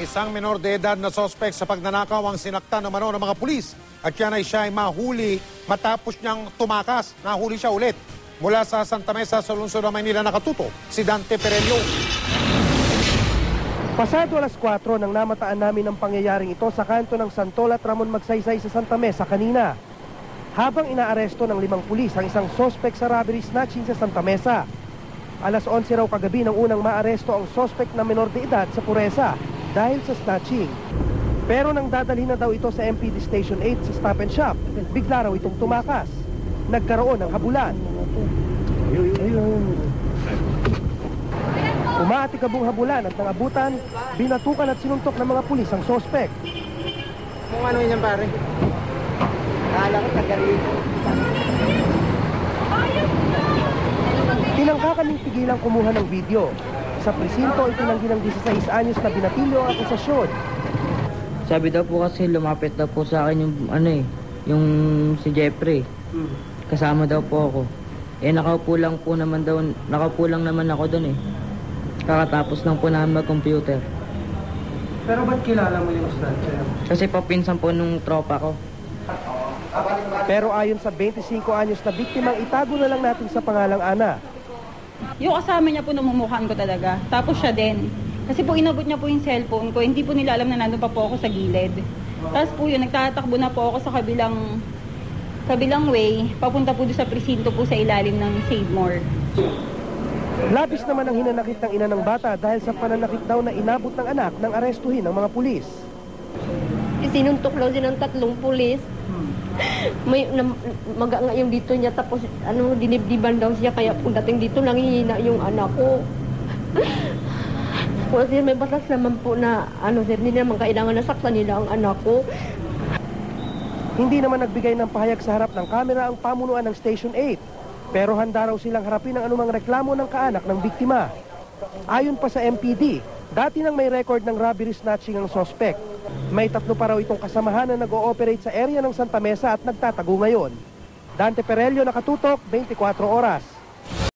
Isang menor de edad na sospek sa pagnanakaw ang sinaktan ng mga pulis. At yan ay siya ay mahuli matapos niyang tumakas. Nahuli siya ulit. Mula sa Santa Mesa sa lungsod ng Maynila nakatuto, si Dante Perello. Pasado alas 4 nang namataan namin ang pangyayaring ito sa kanto ng Santola at Ramon Magsaysay sa Santa Mesa kanina. Habang inaaresto ng 5 pulis ang isang sospek sa robbery snatching sa Santa Mesa. Alas 11 raw kagabi nang unang maaresto ang sospek na menor de edad sa Puresa dahil sa snatching. Pero nang dadalhin na daw ito sa MPD Station 8 sa Stop and Shop, bigla raw itong tumakas. Nagkaroon ng habulan. Umaatikabong habulan at nangabutan, binatukan at sinuntok ng mga pulis ang sospek. Kung ano yun pare? Akala ko taga-rito. Tinangka kaming pigilang kumuha ng video. Sa presinto, itinanggi ng 16 anyos na binatilyo ang akusasyon. Sabi daw po kasi lumapit daw po sa akin yung si Jeffrey. Kasama daw po ako. Nakaupo lang naman ako doon eh. Kakatapos lang po namin mag-computer. Pero ba't kilala mo yung snatcher? Kasi papinsan po nung tropa ko. Pero ayon sa 25 anyos na biktimang, itago na lang natin sa pangalang Ana. Yung kasama niya po namumukhaan ko talaga. Tapos siya din. Kasi po inabot niya po yung cellphone ko. Hindi po nila alam na nandun pa po ako sa gilid. Tapos po yun, nagtatakbo na po ako sa kabilang way. Papunta po doon sa presinto po sa ilalim ng Save More. Labis naman ang hinanakit ng ina ng bata dahil sa pananakit daw na inabot ng anak nang arestuhin ng mga pulis. Sinuntok lang siya ng 3 pulis. May maga yung dito niya, tapos dinibdiban daw siya, kaya kung dating dito nanghihina yung anak ko. Kasi may batas naman po na sir, hindi naman kailangan na saktan nila ang anak ko. Hindi naman nagbigay ng pahayag sa harap ng kamera ang pamunuan ng Station 8, pero handa raw silang harapin ang anumang reklamo ng kaanak ng biktima. Ayon pa sa MPD, dati nang may record ng robbery snatching ang sospek. May 3 pa raw itong kasamahan na nag-ooperate sa area ng Santa Mesa at nagtatago ngayon. Dante Perello, nakatutok, 24 oras.